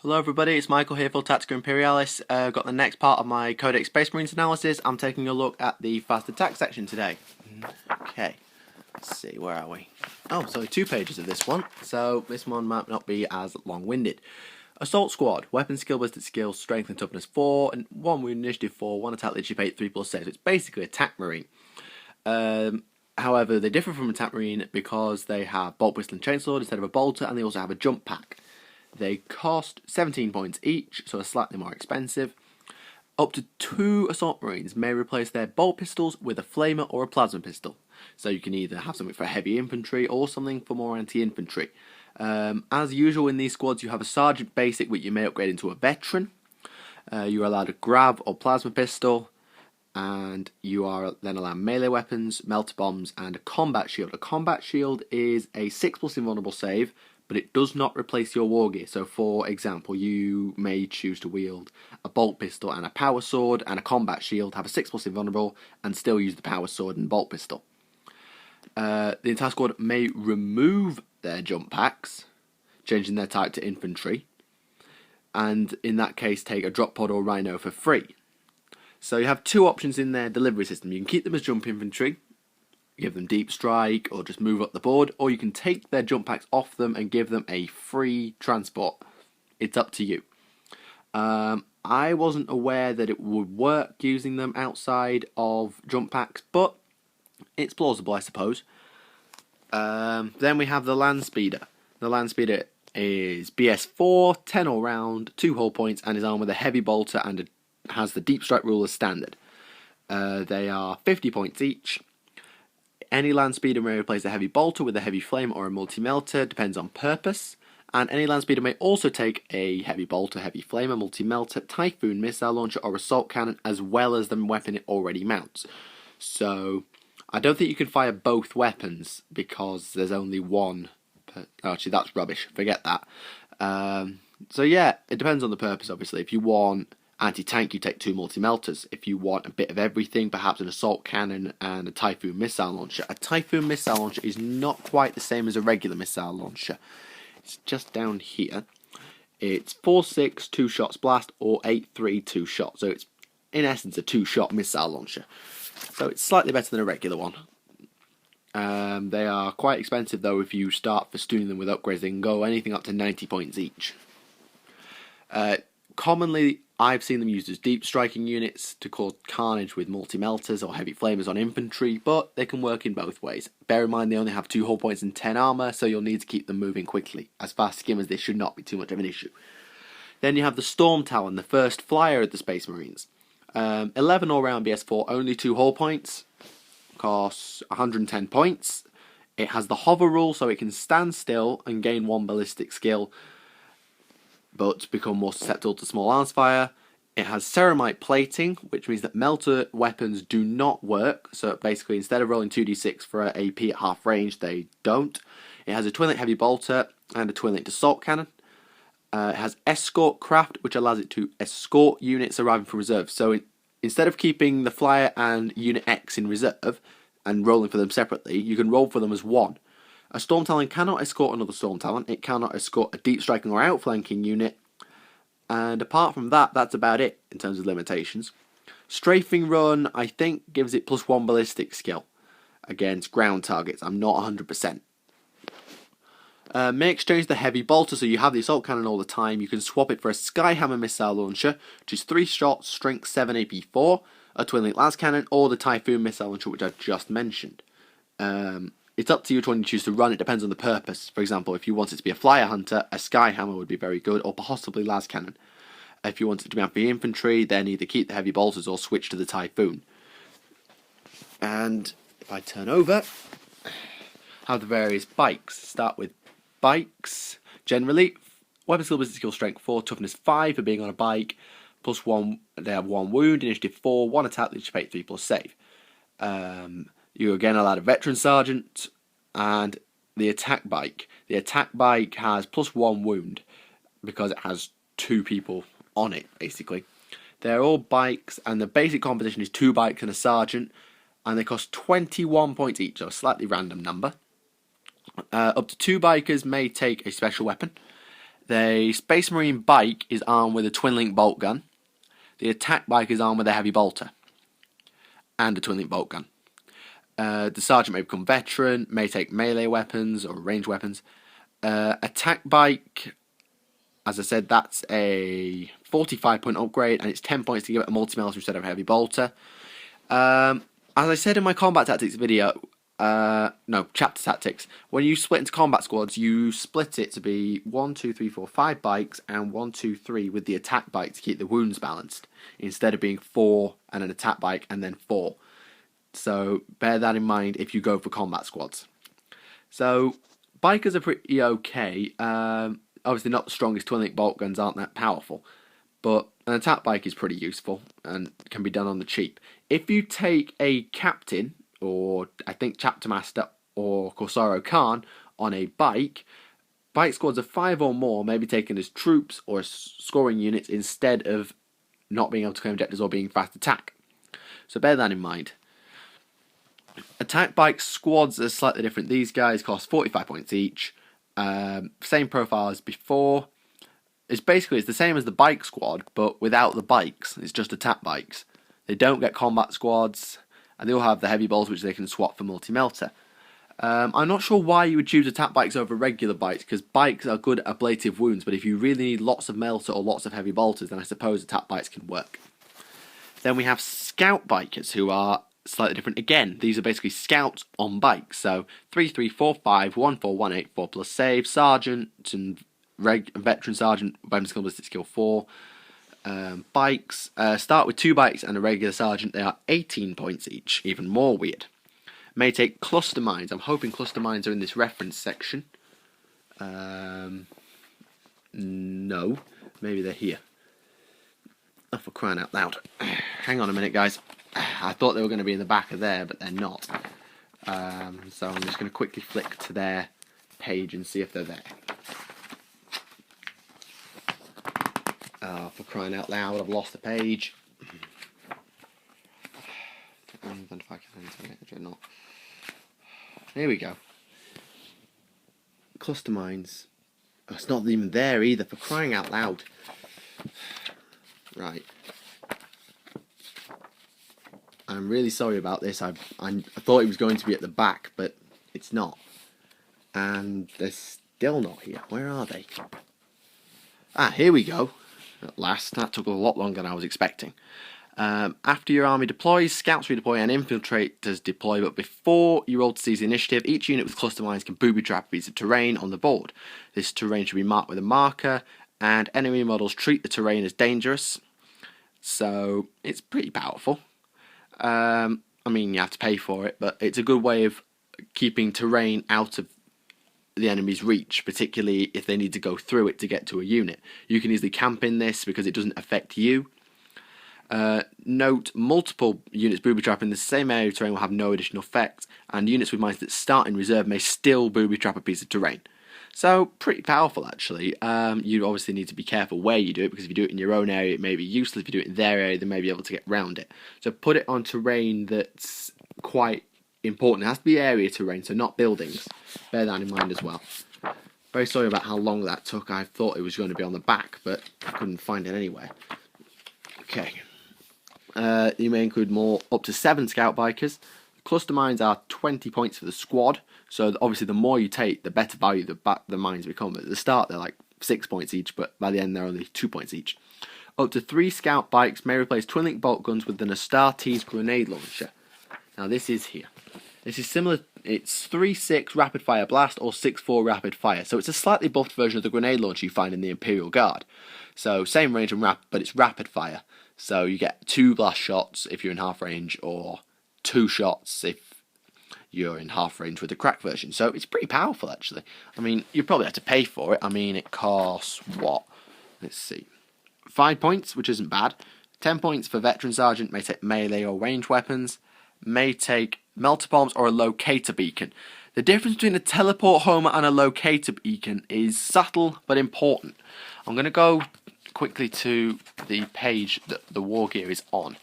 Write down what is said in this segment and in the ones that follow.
Hello everybody, it's Michael here for Tactica Imperialis. Got the next part of my Codex Space Marines analysis. I'm taking a look at the fast attack section today. Okay, let's see, where are we? Oh, so 2 pages of this one, so this one might not be as long-winded. Assault Squad, weapon skill, ballistic skill, strength and toughness 4, and 1 wound initiative 4, 1 attack leadership 8, 3 plus 6. It's basically attack marine. However, they differ from attack marine because they have bolt pistol and chainsword instead of a bolter, and they also have a jump pack. They cost 17 points each, so are slightly more expensive. Up to 2 Assault Marines may replace their bolt pistols with a flamer or a plasma pistol. So you can either have something for heavy infantry or something for more anti-infantry. As usual in these squads, you have a Sergeant Basic, which you may upgrade into a Veteran. You're allowed a Grav or Plasma Pistol. And you are then allowed melee weapons, melter bombs, and a combat shield. A combat shield is a 6+ invulnerable save, but it does not replace your war gear. So, for example, you may choose to wield a bolt pistol and a power sword and a combat shield, have a 6+ invulnerable, and still use the power sword and bolt pistol. The entire squad may remove their jump packs, changing their type to infantry, and in that case take a drop pod or rhino for free. So you have 2 options in their delivery system. You can keep them as jump infantry, give them deep strike, or just move up the board, or you can take their jump packs off them and give them a free transport. It's up to you. I wasn't aware that it would work using them outside of jump packs, but it's plausible, I suppose. Then we have the Land Speeder. The Land Speeder is BS4, 10 all round, 2 hull points, and is armed with a heavy bolter and has the deep strike rule as standard. They are 50 points each. Any land speeder may replace a heavy bolter with a heavy flame or a multi-melter, depends on purpose. And any land speeder may also take a heavy bolter, heavy flame, a multi-melter, typhoon missile launcher, or assault cannon, as well as the weapon it already mounts. So I don't think you can fire both weapons because there's only one. Actually, that's rubbish. Forget that. So yeah, it depends on the purpose. Obviously, if you want anti-tank, you take 2 multi-melters. If you want a bit of everything, perhaps an assault cannon and a typhoon missile launcher. A typhoon missile launcher is not quite the same as a regular missile launcher. It's just down here. It's 4-6 2 shots blast or 8-3 2 shot. So it's in essence a 2-shot missile launcher. So it's slightly better than a regular one. They are quite expensive though. If you start festooning them with upgrades, they can go anything up to 90 points each. Commonly, I've seen them used as deep striking units to cause carnage with multi-melters or heavy flamers on infantry, but they can work in both ways. Bear in mind they only have 2 hull points and 10 armour, so you'll need to keep them moving quickly. As fast skimmers, this should not be too much of an issue. Then you have the Storm Talon, the first flyer of the Space Marines. 11 all-round BS4, only 2 hull points, costs 110 points. It has the hover rule, so it can stand still and gain 1 ballistic skill, but become more susceptible to small arms fire. It has ceramite plating, which means that melter weapons do not work. So basically, instead of rolling 2d6 for an AP at half range, they don't. It has a twin-linked heavy bolter and a twin-linked assault cannon. It has escort craft, which allows it to escort units arriving from reserve. So instead of keeping the flyer and unit X in reserve and rolling for them separately, you can roll for them as one. A Storm Talon cannot escort another Storm Talon. It cannot escort a deep striking or outflanking unit. And apart from that, that's about it in terms of limitations. Strafing Run, I think, gives it +1 ballistic skill against ground targets. I'm not 100%. May exchange the heavy bolter, so you have the assault cannon all the time. You can swap it for a Skyhammer missile launcher, which is 3 shots, strength 7, AP 4, a twin-link las cannon, or the Typhoon missile launcher, which I just mentioned. It's up to you which one you choose to run. It depends on the purpose. For example, if you want it to be a flyer hunter, a Skyhammer would be very good, or possibly las cannon. If you want it to be heavy infantry, then either keep the heavy bolters or switch to the Typhoon. And if I turn over, have the various bikes. Start with bikes. Generally, weapon skill, ballistic skill, strength 4, toughness 5 for being on a bike. +1, they have 1 wound, initiative 4, 1 attack, leadership 8, 3 plus save. You again allowed a veteran sergeant and the attack bike. The attack bike has +1 wound because it has 2 people on it, basically. They're all bikes, and the basic composition is 2 bikes and a sergeant, and they cost 21 points each, so a slightly random number. Up to 2 bikers may take a special weapon. The Space Marine bike is armed with a twin-link bolt gun. The attack bike is armed with a heavy bolter and a twin-link bolt gun. The Sergeant may become veteran, may take melee weapons or ranged weapons. Attack bike, as I said, that's a 45-point upgrade, and it's 10 points to give it a multi-melter instead of a heavy bolter. As I said in my combat tactics video, chapter tactics, when you split into combat squads, you split it to be 1, 2, 3, 4, 5 bikes, and 1, 2, 3 with the attack bike to keep the wounds balanced, instead of being 4 and an attack bike and then 4. So bear that in mind if you go for combat squads. So bikers are pretty okay. Obviously not the strongest twin-link bolt guns aren't that powerful, but an attack bike is pretty useful and can be done on the cheap. If you take a captain, or I think chapter master or Corsaro Khan on a bike squads of 5 or more may be taken as troops or as scoring units instead of not being able to claim objectives or being fast attack. So bear that in mind. Attack bike squads are slightly different. These guys cost 45 points each. Same profile as before. It's the same as the bike squad, but without the bikes. It's just attack bikes. They don't get combat squads, and they all have the heavy bolts which they can swap for multi-melter. I'm not sure why you would choose attack bikes over regular bikes, because bikes are good at ablative wounds, but if you really need lots of melter or lots of heavy bolters, then I suppose attack bikes can work. Then we have scout bikers, who are slightly different. Again, these are basically scouts on bikes. So 3, 3, 4, 5, 1, 4, 1, 8, 4 plus save, sergeant and veteran sergeant, weapon skill, ballistic skill 4. Bikes start with 2 bikes and a regular sergeant. They are 18 points each, even more weird. May take cluster mines. I'm hoping cluster mines are in this reference section. No, maybe they're here. Oh, for crying out loud. Hang on a minute, guys. I thought they were going to be in the back of there, but they're not. So I'm just going to quickly flick to their page and see if they're there. Oh, for crying out loud, I've lost the page. Here we go. Cluster mines. Oh, it's not even there either, for crying out loud. Right. I'm really sorry about this. I thought it was going to be at the back, but it's not. And they're still not here. Where are they? Ah, here we go. At last. That took a lot longer than I was expecting. After your army deploys, scouts redeploy and infiltrators deploy, but before you roll to seize the initiative, each unit with cluster mines can booby trap a piece of terrain on the board. This terrain should be marked with a marker, and enemy models treat the terrain as dangerous. So it's pretty powerful. I mean, you have to pay for it, but it's a good way of keeping terrain out of the enemy's reach, particularly if they need to go through it to get to a unit. You can easily camp in this because it doesn't affect you. Note, multiple units booby trap in the same area of terrain will have no additional effect, and units with mines that start in reserve may still booby trap a piece of terrain. So, pretty powerful actually. You obviously need to be careful where you do it, because if you do it in your own area it may be useless. If you do it in their area they may be able to get round it. So put it on terrain that's quite important. It has to be area terrain, so not buildings. Bear that in mind as well. Very sorry about how long that took. I thought it was going to be on the back, but I couldn't find it anywhere. Okay. You may include up to 7 scout bikers. Cluster mines are 20 points for the squad, so obviously the more you take, the better value the mines become. At the start they're like 6 points each, but by the end they're only 2 points each. Up to 3 scout bikes may replace twin-link bolt guns with an Astartes grenade launcher. Now this is here. This is similar. It's 3-6 rapid fire blast or 6-4 rapid fire, so it's a slightly buffed version of the grenade launcher you find in the Imperial Guard. So same range and but it's rapid fire. So you get 2 blast shots if you're in half range, or 2 shots if you're in half range with the crack version. So it's pretty powerful actually. I mean, you probably have to pay for it. I mean, it costs what? Let's see. 5 points, which isn't bad. 10 points for veteran sergeant, may take melee or ranged weapons. May take melter bombs or a locator beacon. The difference between a teleport homer and a locator beacon is subtle but important. I'm going to go quickly to the page that the war gear is on.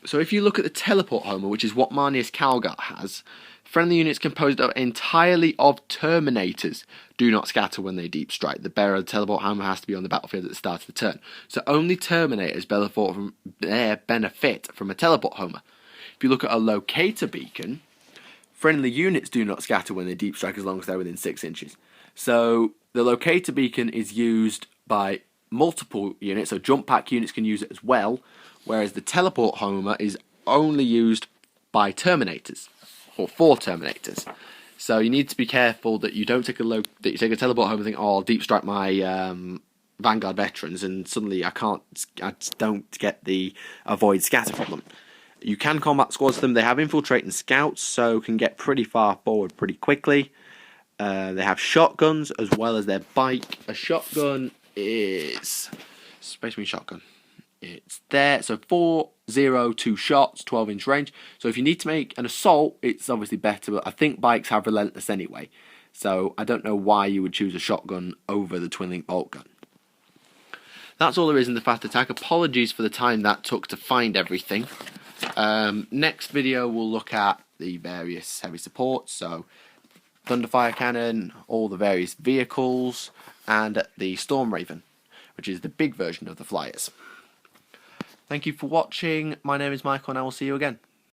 So if you look at the teleport homer, which is what Marnius Calgar has, Friendly units composed entirely of Terminators do not scatter when they deep strike. The bearer of the teleport hammer has to be on the battlefield at the start of the turn. So only Terminators benefit from a teleport hammer. If you look at a locator beacon, friendly units do not scatter when they deep strike as long as they're within 6 inches. So the locator beacon is used by multiple units, so jump pack units can use it as well, whereas the teleport hammer is only used by Terminators. Or 4 Terminators. So you need to be careful that you don't take a teleport home and think, oh, I'll deep strike my Vanguard veterans, and suddenly I just don't get the avoid scatter from them. You can combat squads them. They have infiltrate and scouts, so can get pretty far forward pretty quickly. They have shotguns as well as their bike. A shotgun is Space Marine shotgun. It's there, so 4-0-2 shots, 12-inch range. So if you need to make an assault, it's obviously better, but I think bikes have relentless anyway. So I don't know why you would choose a shotgun over the twin-link bolt gun. That's all there is in the fast attack. Apologies for the time that took to find everything. Next video we'll look at the various heavy supports, so Thunderfire Cannon, all the various vehicles, and the Storm Raven, which is the big version of the Flyers. Thank you for watching. My name is Michael and I will see you again.